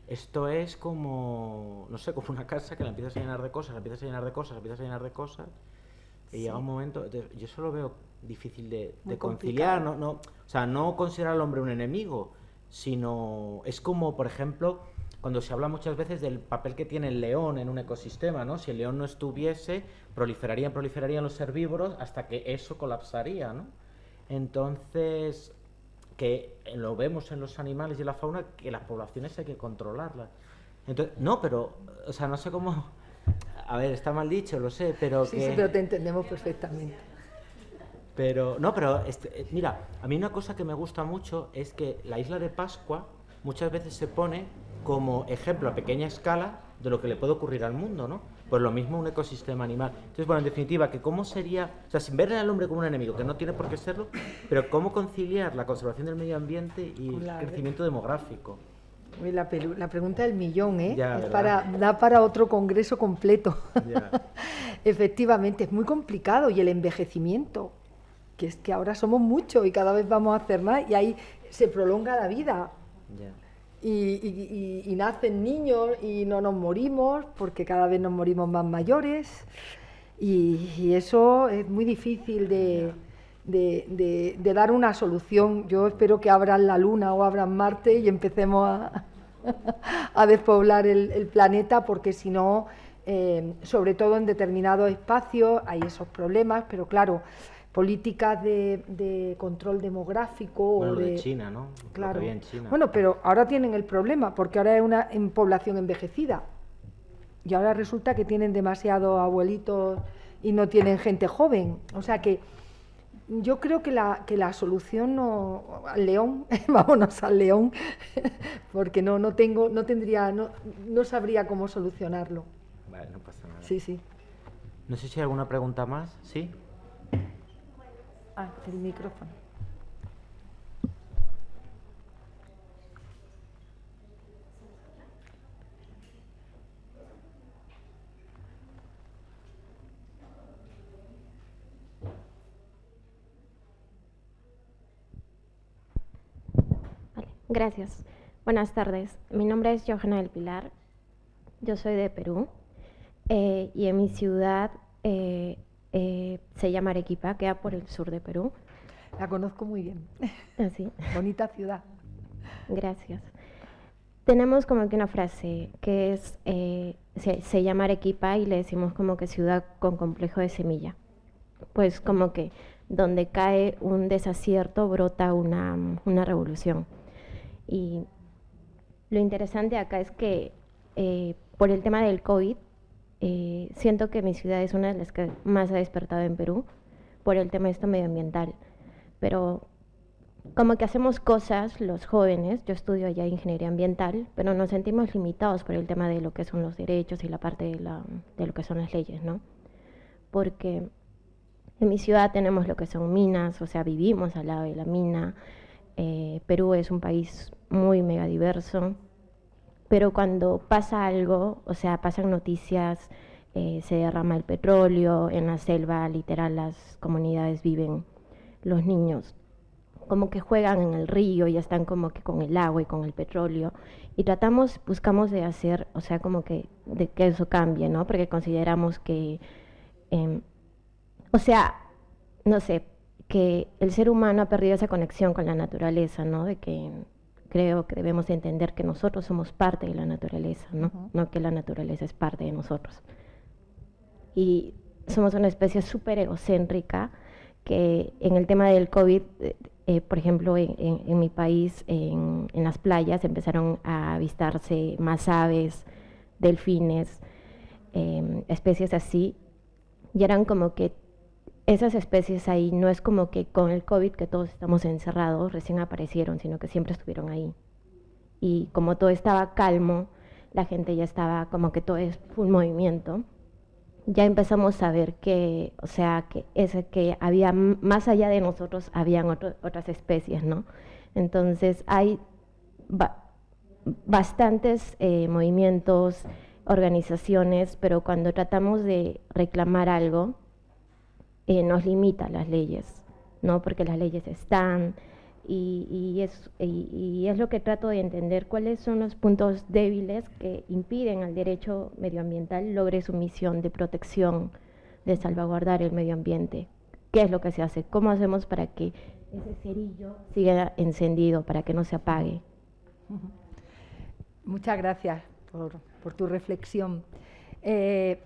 esto es como, no sé, como una casa que la empiezas a llenar de cosas, la empiezas a llenar de cosas, la empiezas a llenar de cosas, Y llega un momento, yo eso lo veo difícil de conciliar, conciliar, o sea, no considerar al hombre un enemigo, sino es como, por ejemplo, cuando se habla muchas veces del papel que tiene el león en un ecosistema, ¿no? Si el león no estuviese, proliferarían los herbívoros hasta que eso colapsaría, ¿no? Entonces, que lo vemos en los animales y en la fauna, que las poblaciones hay que controlarlas. Entonces, no, pero, o sea, no sé cómo... A ver, está mal dicho, lo sé, pero Sí, que... sí, pero te entendemos perfectamente. Pero, no, pero, mira, a mí una cosa que me gusta mucho es que la isla de Pascua muchas veces se pone como ejemplo a pequeña escala de lo que le puede ocurrir al mundo, ¿no? Pues lo mismo un ecosistema animal. Entonces, bueno, en definitiva, que cómo sería, o sea, sin ver al hombre como un enemigo, que no tiene por qué serlo, pero cómo conciliar la conservación del medio ambiente y el crecimiento demográfico. Uy, la pregunta del millón, ¿eh? Ya, da para otro congreso completo. Ya. Efectivamente, es muy complicado. Y el envejecimiento, que es que ahora somos muchos y cada vez vamos a hacer más, y ahí se prolonga la vida. Ya. Y nacen niños y no nos morimos, porque cada vez nos morimos más mayores. Y eso es muy difícil de dar una solución. Yo espero que abran la Luna o abran Marte y empecemos a despoblar el planeta, porque si no, sobre todo en determinados espacios hay esos problemas, pero claro, políticas de control demográfico... Bueno, o lo de China, ¿no? Claro. Lo que había en China. Bueno, pero ahora tienen el problema, porque ahora es una población envejecida. Y ahora resulta que tienen demasiados abuelitos y no tienen gente joven. O sea que yo creo que la solución no... Al león, vámonos al león, porque no sabría cómo solucionarlo. Vale, no pasa nada. Sí, sí. No sé si hay alguna pregunta más, ¿sí? Ah, el micrófono. Vale, gracias. Buenas tardes. Mi nombre es Johanna del Pilar. Yo soy de Perú y en mi ciudad se llama Arequipa, queda por el sur de Perú. La conozco muy bien. Así. Bonita ciudad. Gracias. Tenemos como que una frase que es, se llama Arequipa y le decimos como que ciudad con complejo de semilla. Pues como que donde cae un desacierto brota una revolución. Y lo interesante acá es que por el tema del COVID, siento que mi ciudad es una de las que más ha despertado en Perú por el tema de esto medioambiental. Pero como que hacemos cosas los jóvenes, yo estudio allá ingeniería ambiental, pero nos sentimos limitados por el tema de lo que son los derechos y la parte de lo que son las leyes, ¿no? Porque en mi ciudad tenemos lo que son minas, o sea, vivimos al lado de la mina. Perú es un país muy megadiverso, pero cuando pasa algo, o sea, pasan noticias, se derrama el petróleo, en la selva literal las comunidades viven, los niños como que juegan en el río y están como que con el agua y con el petróleo, y buscamos de hacer, o sea, como que de que eso cambie, ¿no? Porque consideramos que, o sea, no sé, que el ser humano ha perdido esa conexión con la naturaleza, ¿no? De que creo que debemos entender que nosotros somos parte de la naturaleza, ¿no? No que la naturaleza es parte de nosotros. Y somos una especie súper egocéntrica que en el tema del COVID, por ejemplo, en mi país, en las playas empezaron a avistarse más aves, delfines, especies así, y eran como que esas especies ahí no es como que con el COVID que todos estamos encerrados, recién aparecieron, sino que siempre estuvieron ahí. Y como todo estaba calmo, la gente ya estaba como que todo es full movimiento, ya empezamos a ver que, o sea, que había más allá de nosotros, habían otras especies, ¿no? Entonces hay bastantes movimientos, organizaciones, pero cuando tratamos de reclamar algo, nos limita las leyes, ¿no? Porque las leyes están, y es lo que trato de entender, cuáles son los puntos débiles que impiden al derecho medioambiental logre su misión de protección de salvaguardar el medio ambiente. ¿Qué es lo que se hace? ¿Cómo hacemos para que ese cerillo siga encendido, para que no se apague? Muchas gracias por tu reflexión. ¿Cuál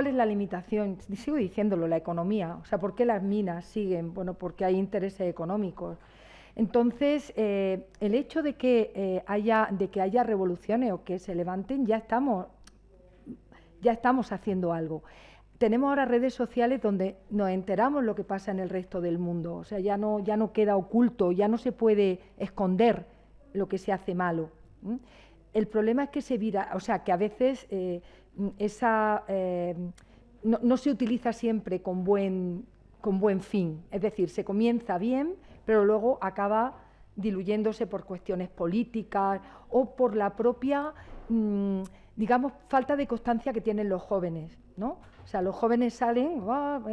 es la limitación? Sigo diciéndolo, la economía. O sea, ¿por qué las minas siguen? Bueno, porque hay intereses económicos. Entonces, el hecho de que haya revoluciones o que se levanten, ya estamos haciendo algo. Tenemos ahora redes sociales donde nos enteramos lo que pasa en el resto del mundo. O sea, ya no queda oculto, ya no se puede esconder lo que se hace malo. El problema es que que a veces no se utiliza siempre con buen fin. Es decir, se comienza bien, pero luego acaba diluyéndose por cuestiones políticas o por la propia, falta de constancia que tienen los jóvenes, ¿no? O sea, los jóvenes salen,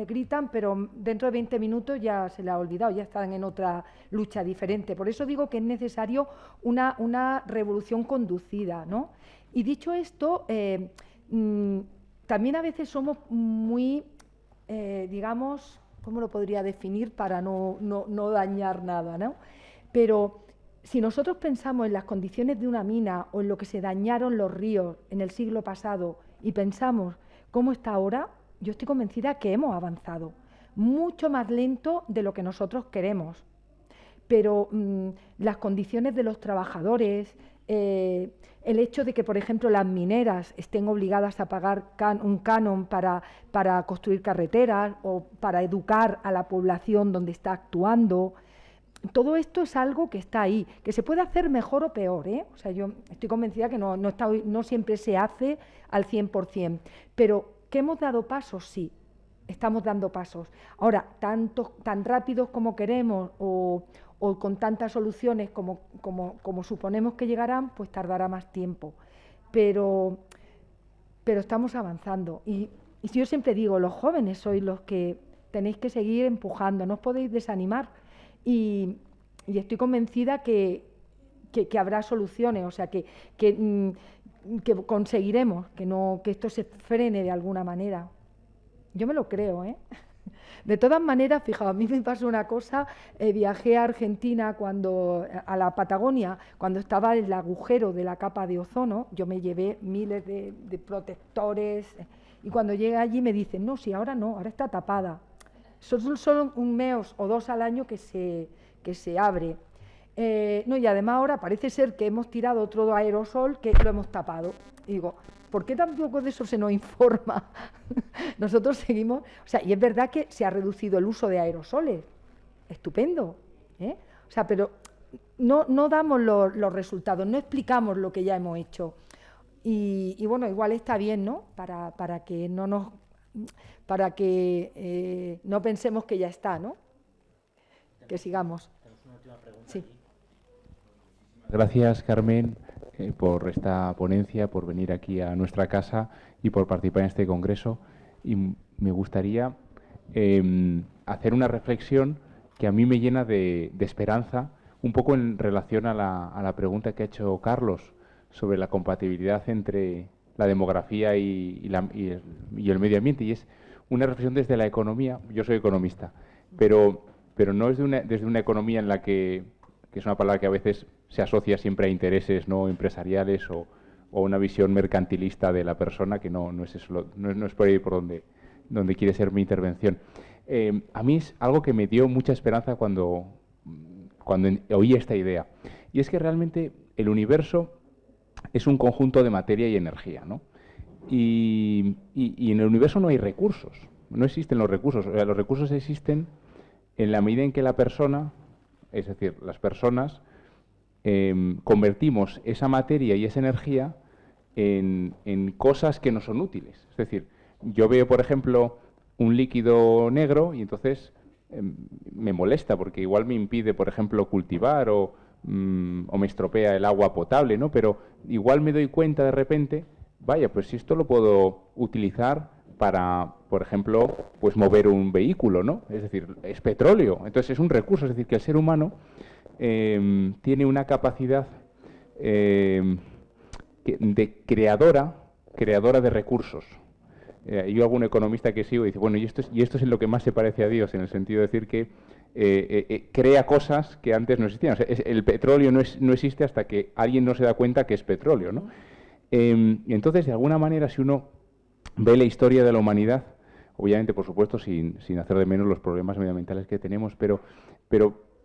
gritan, pero dentro de 20 minutos ya se les ha olvidado, ya están en otra lucha diferente. Por eso digo que es necesario una revolución conducida, ¿no? Y dicho esto, también a veces somos muy, ¿cómo lo podría definir para no dañar nada, ¿no? Pero si nosotros pensamos en las condiciones de una mina o en lo que se dañaron los ríos en el siglo pasado y pensamos cómo está ahora, yo estoy convencida que hemos avanzado, mucho más lento de lo que nosotros queremos. Pero las condiciones de los trabajadores, el hecho de que, por ejemplo, las mineras estén obligadas a pagar un canon para construir carreteras o para educar a la población donde está actuando, todo esto es algo que está ahí, que se puede hacer mejor o peor, ¿eh? O sea, yo estoy convencida que no siempre se hace al 100%, pero que hemos dado pasos, sí, estamos dando pasos. Ahora, tan rápidos como queremos o con tantas soluciones como suponemos que llegarán, pues tardará más tiempo. Pero estamos avanzando. Y yo siempre digo, los jóvenes sois los que tenéis que seguir empujando, no os podéis desanimar. Y estoy convencida que habrá soluciones, o sea, que conseguiremos que esto se frene de alguna manera. Yo me lo creo, ¿eh? De todas maneras, fijaos, a mí me pasó una cosa, viajé a Argentina, a la Patagonia, cuando estaba el agujero de la capa de ozono, yo me llevé miles de protectores, y cuando llegué allí me dicen, no, si ahora no, ahora está tapada. Son solo un mes o dos al año que se abre. Y además ahora parece ser que hemos tirado otro aerosol que lo hemos tapado. Y digo, ¿por qué tampoco de eso se nos informa? Nosotros seguimos, o sea, y es verdad que se ha reducido el uso de aerosoles, estupendo, ¿eh? O sea, pero no damos los resultados, no explicamos lo que ya hemos hecho. Y bueno, igual está bien, ¿no? Para que no pensemos que ya está, ¿no? Que sigamos. Sí. Gracias, Carmen, por esta ponencia, por venir aquí a nuestra casa y por participar en este congreso. Y me gustaría hacer una reflexión que a mí me llena de esperanza, un poco en relación a la pregunta que ha hecho Carlos sobre la compatibilidad entre la demografía y el medio ambiente. Y es una reflexión desde la economía. Yo soy economista, pero no es desde una economía en la que es una palabra que a veces se asocia siempre a intereses no empresariales o una visión mercantilista de la persona, que no es eso, no es por ahí por donde quiere ser mi intervención. A mí es algo que me dio mucha esperanza cuando oí esta idea, y es que realmente el universo es un conjunto de materia y energía, ¿no? Y en el universo no hay recursos, no existen los recursos. O sea, los recursos existen en la medida en que la persona, es decir, las personas, convertimos esa materia y esa energía en cosas que no son útiles. Es decir, yo veo, por ejemplo, un líquido negro y entonces me molesta porque igual me impide, por ejemplo, cultivar o me estropea el agua potable, ¿no? Pero igual me doy cuenta de repente, vaya, pues si esto lo puedo utilizar para, por ejemplo, pues mover un vehículo, ¿no? Es decir, es petróleo, entonces es un recurso, es decir, que el ser humano tiene una capacidad de creadora de recursos. yo algún economista que sigo y dice, bueno, y esto es en lo que más se parece a Dios, en el sentido de decir que crea cosas que antes no existían. O sea, el petróleo no existe hasta que alguien no se da cuenta que es petróleo, ¿no? Y entonces, de alguna manera, si uno ve la historia de la humanidad, obviamente, por supuesto, sin hacer de menos los problemas medioambientales que tenemos, pero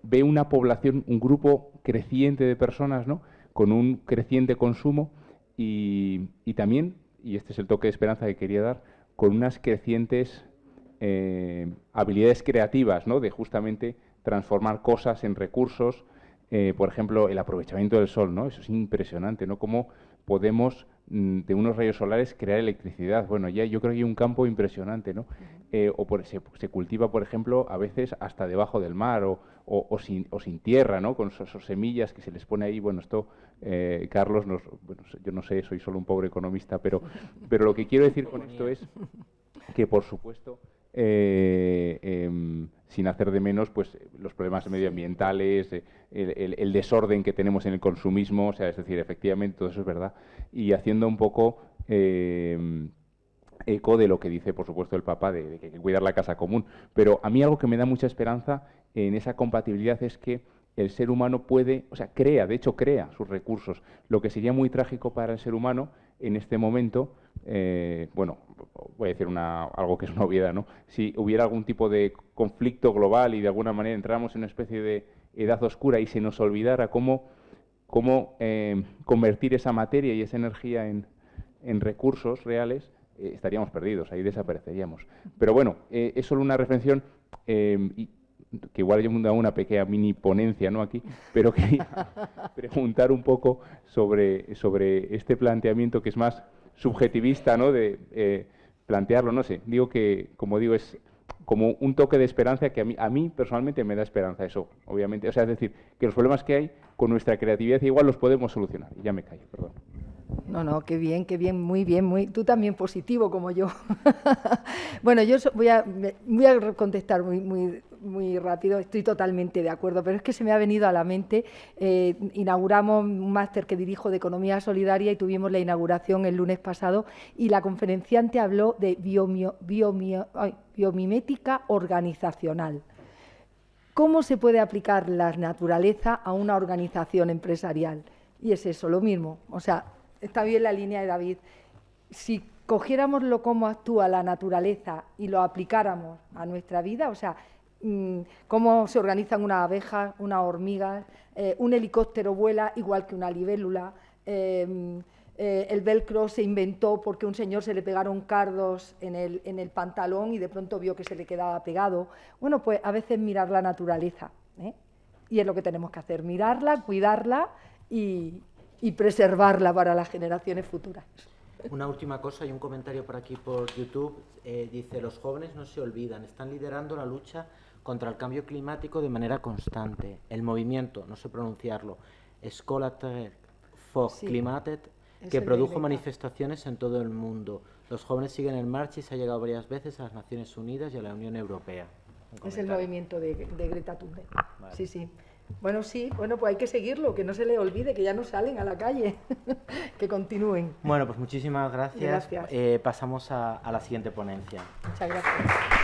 ve una población, un grupo creciente de personas, ¿no?, con un creciente consumo y también, y este es el toque de esperanza que quería dar, con unas crecientes habilidades creativas, ¿no?, de justamente transformar cosas en recursos. Por ejemplo, el aprovechamiento del sol, ¿no? Eso es impresionante, ¿no? Cómo podemos de unos rayos solares crear electricidad. Bueno, ya yo creo que hay un campo impresionante, ¿no? Se cultiva, por ejemplo, a veces hasta debajo del mar o sin tierra, ¿no? Con esas semillas que se les pone ahí. Bueno, esto, Carlos, bueno, yo no sé, soy solo un pobre economista, pero lo que quiero decir con esto es que, por supuesto, sin hacer de menos pues los problemas medioambientales, el desorden que tenemos en el consumismo, o sea, es decir, efectivamente todo eso es verdad, y haciendo un poco eco de lo que dice, por supuesto, el Papa, de que hay que cuidar la casa común. Pero a mí algo que me da mucha esperanza en esa compatibilidad es que el ser humano puede, o sea, de hecho crea sus recursos. Lo que sería muy trágico para el ser humano en este momento, bueno, voy a decir algo que es una obviedad, ¿no? Si hubiera algún tipo de conflicto global y de alguna manera entráramos en una especie de edad oscura y se nos olvidara cómo convertir esa materia y esa energía en recursos reales, estaríamos perdidos, ahí desapareceríamos. Pero bueno, es solo una reflexión, que igual yo me he dado una pequeña mini ponencia, ¿no?, aquí, pero quería preguntar un poco sobre este planteamiento que es más subjetivista, ¿no?, de plantearlo, no sé, digo que, como digo, es como un toque de esperanza que a mí personalmente me da esperanza eso, obviamente. O sea, es decir, que los problemas que hay con nuestra creatividad igual los podemos solucionar. Y ya me callo, perdón. No, qué bien, muy bien, tú también positivo como yo. Bueno, yo voy a contestar muy rápido, estoy totalmente de acuerdo, pero es que se me ha venido a la mente, inauguramos un máster que dirijo de Economía Solidaria y tuvimos la inauguración el lunes pasado y la conferenciante habló de biomimética organizacional. ¿Cómo se puede aplicar la naturaleza a una organización empresarial? Y es eso, lo mismo, o sea, está bien la línea de David. Si cogiéramos cómo actúa la naturaleza y lo aplicáramos a nuestra vida, o sea, cómo se organizan unas abejas, unas hormigas, un helicóptero vuela igual que una libélula, el velcro se inventó porque un señor se le pegaron cardos en el pantalón y de pronto vio que se le quedaba pegado. Bueno, pues a veces mirar la naturaleza, ¿eh? Y es lo que tenemos que hacer, mirarla, cuidarla y preservarla para las generaciones futuras. Una última cosa, hay un comentario por aquí por YouTube, dice, los jóvenes no se olvidan, están liderando la lucha contra el cambio climático de manera constante. El movimiento, no sé pronunciarlo, Skolater for Klimatet, que produjo manifestaciones en todo el mundo. Los jóvenes siguen en marcha y se ha llegado varias veces a las Naciones Unidas y a la Unión Europea. Es el movimiento de Greta Thunberg. Vale. Sí. Bueno, pues hay que seguirlo, que no se le olvide, que ya no salen a la calle, que continúen. Bueno, pues muchísimas gracias. Pasamos a la siguiente ponencia. Muchas gracias.